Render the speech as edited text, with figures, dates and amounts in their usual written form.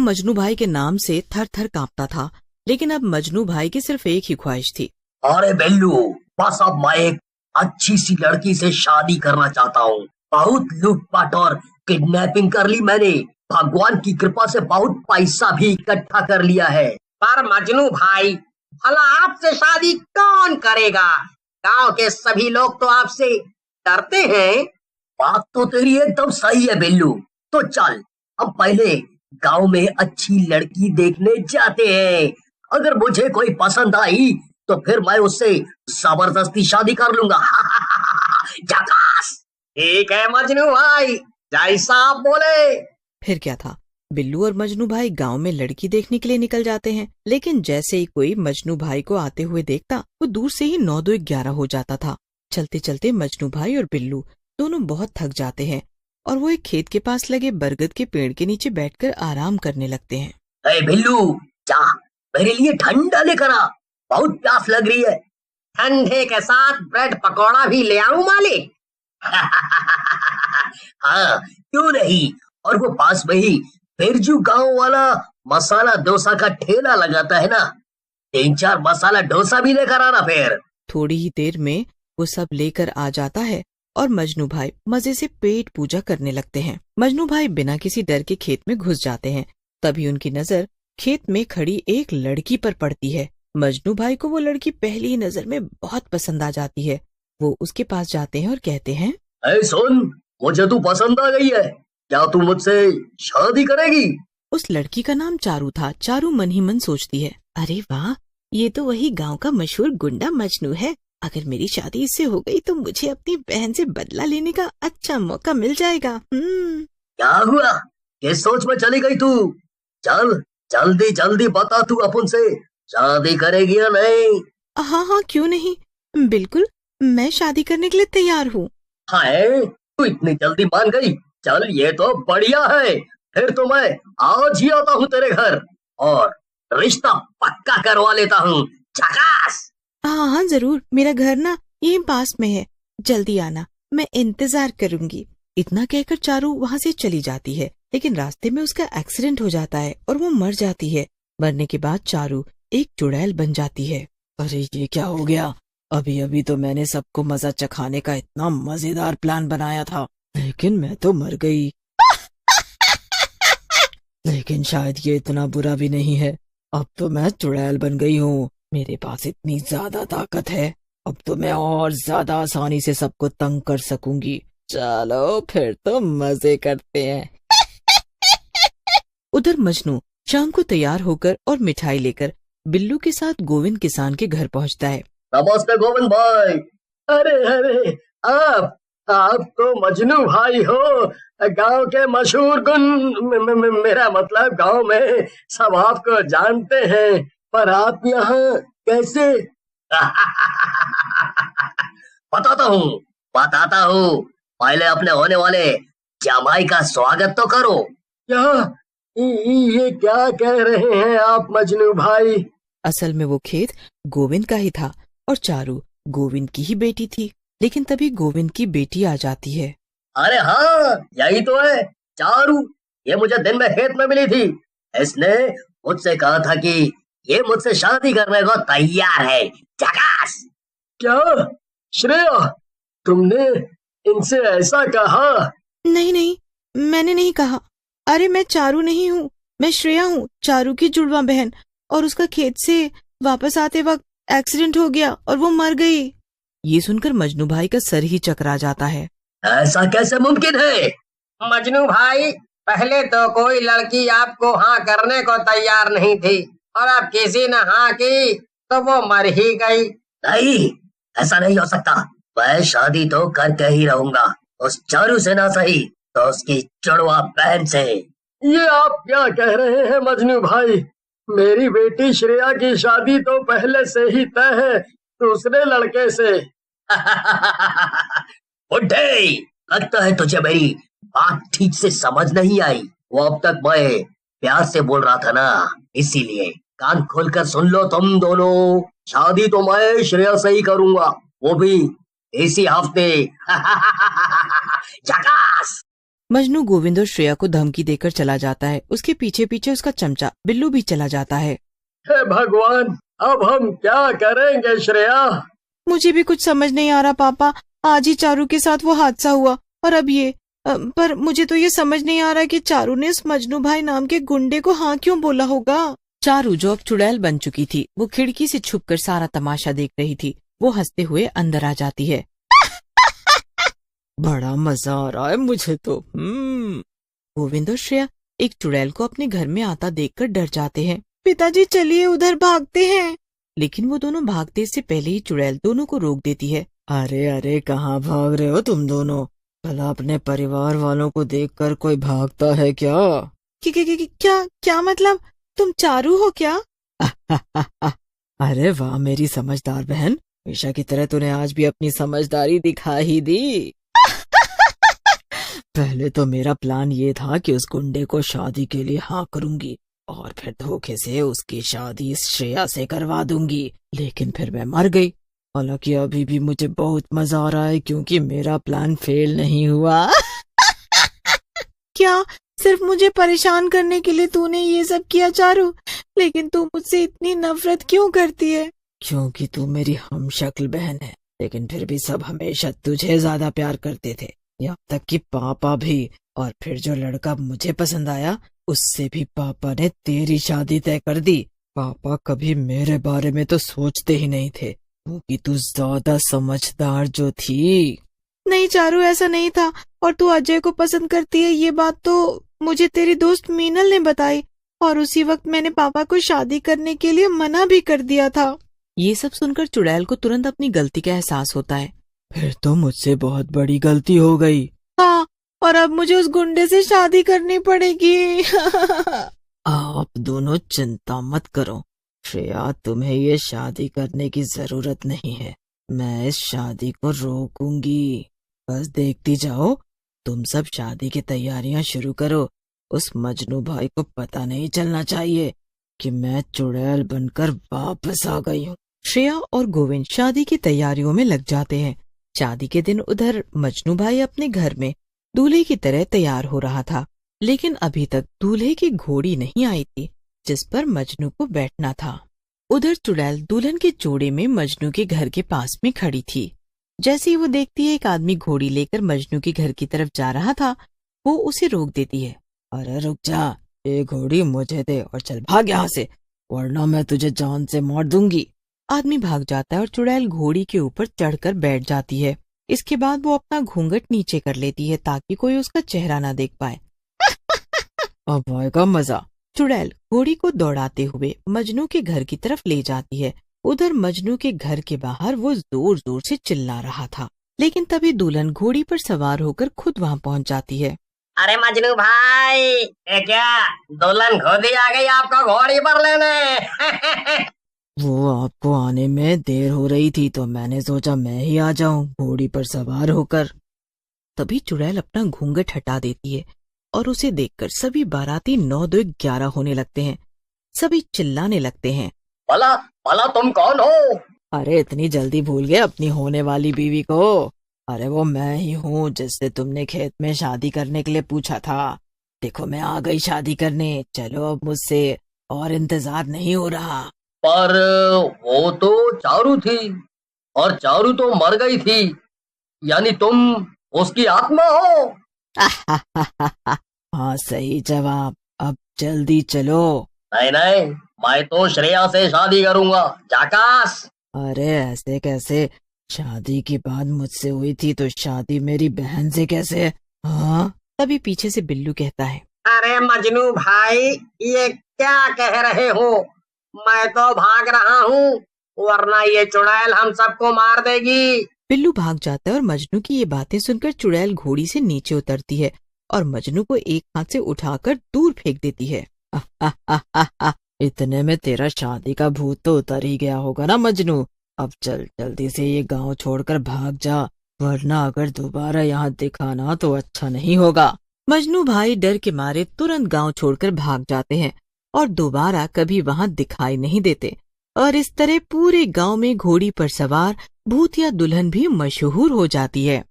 मजनू भाई के नाम से थर थर कांपता था, लेकिन अब मजनू भाई की सिर्फ एक ही ख्वाहिश थी। अरे बिल्लू, बस अब मैं एक अच्छी सी लड़की से शादी करना चाहता हूँ। बहुत लूटपाट और किडनैपिंग कर ली मैंने। भगवान की कृपा से बहुत पैसा भी इकट्ठा कर लिया है। पर मजनू भाई, भला आपसे शादी कौन करेगा? गांव के सभी लोग तो आपसे डरते हैं। बात तो तेरी एकदम सही है बिल्लू। तो चल, अब पहले गांव में अच्छी लड़की देखने जाते हैं। अगर मुझे कोई पसंद आई तो फिर मैं उससे जबरदस्ती शादी कर लूंगा। झकास। ठीक है मजनू भाई, जैसा आप बोले। फिर क्या था, बिल्लू और मजनू भाई गांव में लड़की देखने के लिए निकल जाते हैं। लेकिन जैसे ही कोई मजनू भाई को आते हुए देखता, वो दूर से ही 9-2-11 हो जाता था। चलते चलते मजनू भाई और बिल्लू दोनों बहुत थक जाते हैं और वो एक खेत के पास लगे बरगद के पेड़ के नीचे बैठकर आराम करने लगते हैं। अरे बिल्लू, जा मेरे लिए ठंडा लेकर आ, बहुत प्यास लग रही है। ठंडे के साथ ब्रेड पकौड़ा भी ले आऊं मालिक? हाँ, क्यों नहीं। और वो पास में ही बिरजू गांव वाला मसाला डोसा का ठेला लगाता है ना, 3-4 मसाला डोसा भी लेकर आना फिर। थोड़ी ही देर में वो सब लेकर आ जाता है और मजनू भाई मजे से पेट पूजा करने लगते हैं। मजनू भाई बिना किसी डर के खेत में घुस जाते हैं। तभी उनकी नजर खेत में खड़ी एक लड़की पर पड़ती है। मजनू भाई को वो लड़की पहली ही नजर में बहुत पसंद आ जाती है। वो उसके पास जाते हैं और कहते हैं, ऐ सुन, मुझे तू पसंद आ गई है, क्या तू मुझसे शादी करेगी? उस लड़की का नाम चारू था। चारू मन ही मन सोचती है, अरे वाह, ये तो वही गांव का मशहूर गुंडा मजनू है। अगर मेरी शादी इससे हो गई तो मुझे अपनी बहन से बदला लेने का अच्छा मौका मिल जाएगा। क्या हुआ, किस सोच में चली गई तू? चल जल्दी जल्दी बता, तू अपन से शादी करेगी या नहीं? हाँ हाँ, क्यों नहीं, बिल्कुल, मैं शादी करने के लिए तैयार हूँ। हाय, तू इतनी जल्दी मान गई? चल ये तो बढ़िया है। फिर तो मैं आज ही आता हूँ तेरे घर और रिश्ता पक्का करवा लेता हूँ। झकास। हाँ हाँ जरूर, मेरा घर ना यहीं पास में है, जल्दी आना, मैं इंतजार करूंगी। इतना कहकर चारू वहाँ से चली जाती है, लेकिन रास्ते में उसका एक्सीडेंट हो जाता है और वो मर जाती है। मरने के बाद चारू एक चुड़ैल बन जाती है। अरे ये क्या हो गया? अभी अभी तो मैंने सबको मजा चखाने का इतना मजेदार प्लान बनाया था, लेकिन मैं तो मर गई। लेकिन शायद ये इतना बुरा भी नहीं है, अब तो मैं चुड़ैल बन गई हूँ। मेरे पास इतनी ज्यादा ताकत है, अब तो मैं और ज्यादा आसानी से सबको तंग कर सकूंगी। चलो फिर तो मजे करते हैं। उधर मजनू शाम को तैयार होकर और मिठाई लेकर बिल्लू के साथ गोविंद किसान के घर पहुंचता है। नमस्ते गोविंद भाई। अरे अरे, आप तो मजनू भाई हो, गांव के मशहूर मेरा मतलब गांव में सब आपको जानते हैं, पर आप यहाँ कैसे? बताता हूँ, पहले अपने होने वाले जमाई का स्वागत तो करो। क्या ये क्या कह रहे हैं आप मजनू भाई? असल में वो खेत गोविंद का ही था और चारू गोविंद की ही बेटी थी। लेकिन तभी गोविंद की बेटी आ जाती है। अरे हाँ, यही तो है चारू, ये मुझे दिन में खेत में मिली थी। इसने मुझसे कहा था कि ये मुझसे शादी करने को तैयार है। झकास। क्या श्रेया, तुमने इनसे ऐसा कहा? नहीं नहीं, मैंने नहीं कहा। अरे मैं चारू नहीं हूँ, मैं श्रेया हूँ, चारू की जुड़वा बहन। और उसका खेत से वापस आते वक्त एक्सीडेंट हो गया और वो मर गई। ये सुनकर मजनू भाई का सर ही चकरा जाता है। ऐसा कैसे मुमकिन है? मजनू भाई, पहले तो कोई लड़की आपको हाँ करने को तैयार नहीं थी, और अब किसी ने हाँ की तो वो मर ही गई। नहीं, ऐसा नहीं हो सकता। मैं शादी तो करके ही रहूंगा, उस चारू से ना सही तो उसकी जुड़वा बहन से। ये आप क्या कह रहे हैं मजनू भाई? मेरी बेटी श्रेया की शादी तो पहले से ही तय है दूसरे लड़के से। बुड्ढे, लगता है तुझे मेरी बात ठीक से समझ नहीं आई। वो अब तक मैं प्यार से बोल रहा था ना, इसीलिए कान खोलकर सुन लो तुम दोनों। शादी तो मैं श्रेया से ही करूंगा, वो भी इसी हफ्ते। झकास। मजनू गोविंद और श्रेया को धमकी देकर चला जाता है। उसके पीछे पीछे उसका चमचा बिल्लू भी चला जाता है। हे भगवान, अब हम क्या करेंगे श्रेया? मुझे भी कुछ समझ नहीं आ रहा पापा। आज ही चारू के साथ वो हादसा हुआ और अब ये पर मुझे तो ये समझ नहीं आ रहा कि चारू ने इस मजनू भाई नाम के गुंडे को हाँ क्यों बोला होगा। चारू जो अब चुड़ैल बन चुकी थी, वो खिड़की से छुपकर सारा तमाशा देख रही थी। वो हंसते हुए अंदर आ जाती है। बड़ा मजा आ रहा है मुझे तो। गोविंद और श्रेया एक चुड़ैल को अपने घर में आता देखकर डर जाते हैं। पिताजी चलिए उधर भागते हैं। लेकिन वो दोनों भागते से पहले ही चुड़ैल दोनों को रोक देती है। अरे अरे, कहाँ भाग रहे हो तुम दोनों? भला अपने परिवार वालों को देखकर कोई भागता है क्या? क्या मतलब? तुम चारू हो क्या? अरे वाह मेरी समझदार बहन, हमेशा की तरह तूने आज भी अपनी समझदारी दिखा ही दी। पहले तो मेरा प्लान ये था कि उस गुंडे को शादी के लिए हाँ करूंगी और फिर धोखे से उसकी शादी श्रेया से करवा दूंगी, लेकिन फिर मैं मर गई। हालांकि अभी भी मुझे बहुत मजा आ रहा है क्योंकि मेरा प्लान फेल नहीं हुआ। क्या सिर्फ मुझे परेशान करने के लिए तूने ये सब किया चारू? लेकिन तू मुझसे इतनी नफरत क्यों करती है? क्योंकि तू मेरी हमशक्ल बहन है, लेकिन फिर भी सब हमेशा तुझे ज्यादा प्यार करते थे, यहाँ तक कि पापा भी। और फिर जो लड़का मुझे पसंद आया उससे भी पापा ने तेरी शादी तय कर दी। पापा कभी मेरे बारे में तो सोचते ही नहीं थे क्योंकि तू ज्यादा समझदार जो थी। नहीं चारू, ऐसा नहीं था। और तू अजय को पसंद करती है ये बात तो मुझे तेरी दोस्त मीनल ने बताई, और उसी वक्त मैंने पापा को शादी करने के लिए मना भी कर दिया था। ये सब सुनकर चुड़ैल को तुरंत अपनी गलती का एहसास होता है। फिर तो मुझसे बहुत बड़ी गलती हो गई। हाँ, और अब मुझे उस गुंडे से शादी करनी पड़ेगी। आप दोनों चिंता मत करो श्रेया, तुम्हें ये शादी करने की जरूरत नहीं है। मैं इस शादी को रोकूंगी, बस देखती जाओ। तुम सब शादी की तैयारियां शुरू करो। उस मजनू भाई को पता नहीं चलना चाहिए कि मैं चुड़ैल बनकर वापस आ गई हूँ। श्रेया और गोविंद शादी की तैयारियों में लग जाते हैं। शादी के दिन उधर मजनू भाई अपने घर में दूल्हे की तरह तैयार हो रहा था, लेकिन अभी तक दूल्हे की घोड़ी नहीं आई थी जिस पर मजनू को बैठना था। उधर चुड़ैल दुल्हन के जोड़े में मजनू के घर के पास में खड़ी थी। जैसे ही वो देखती है एक आदमी घोड़ी लेकर मजनू के घर की तरफ जा रहा था, वो उसे रोक देती है। अरे रुक जा, ये घोड़ी मुझे दे और चल भाग यहाँ से, वरना मैं तुझे जान से मार दूंगी। आदमी भाग जाता है और चुड़ैल घोड़ी के ऊपर चढ़कर बैठ जाती है। इसके बाद वो अपना घूंघट नीचे कर लेती है ताकि कोई उसका चेहरा ना देख पाए। अब आएगा मजा। चुड़ैल घोड़ी को दौड़ाते हुए मजनू के घर की तरफ ले जाती है। उधर मजनू के घर के बाहर वो जोर जोर से चिल्ला रहा था, लेकिन तभी दुल्हन घोड़ी पर सवार होकर खुद वहाँ पहुँच जाती है। अरे मजनू भाई, ये क्या दुल्हन खुद ही आ गई आपको घोड़ी पर लेने? वो आपको आने में देर हो रही थी तो मैंने सोचा मैं ही आ जाऊं घोड़ी पर सवार होकर। तभी चुड़ैल अपना घूंघट हटा देती है और उसे देखकर सभी बाराती 9 2 11 होने लगते हैं। सभी चिल्लाने लगते हैं, भला भला तुम कौन हो? अरे इतनी जल्दी भूल गए अपनी होने वाली बीवी को? अरे वो मैं ही हूँ जिससे तुमने खेत में शादी करने के लिए पूछा था। देखो मैं आ गई शादी करने, चलो अब मुझसे और इंतजार नहीं हो रहा। पर वो तो चारू थी और चारू तो मर गई थी, यानी तुम उसकी आत्मा हो? हाँ सही जवाब, अब जल्दी चलो। नहीं नहीं, मैं तो श्रेया से शादी करूंगा, जाकास। अरे ऐसे कैसे? शादी की बात मुझसे हुई थी तो शादी मेरी बहन से कैसे? हाँ। तभी पीछे से बिल्लू कहता है, अरे मजनू भाई, ये क्या कह रहे हो? मैं तो भाग रहा हूँ, वरना ये चुड़ैल हम सबको मार देगी। बिल्लू भाग जाता है और मजनू की ये बातें सुनकर चुड़ैल घोड़ी से नीचे उतरती है और मजनू को एक हाथ से उठाकर दूर फेंक देती है। इतने में तेरा शादी का भूत तो उतर ही गया होगा ना मजनू। अब चल जल्दी से ये गांव छोड़कर भाग जा, वरना अगर दोबारा यहाँ दिखाना तो अच्छा नहीं होगा। मजनू भाई डर के मारे तुरंत गांव छोड़कर भाग जाते हैं और दोबारा कभी वहाँ दिखाई नहीं देते। और इस तरह पूरे गांव में घोड़ी पर सवार भूतिया दुल्हन भी मशहूर हो जाती है।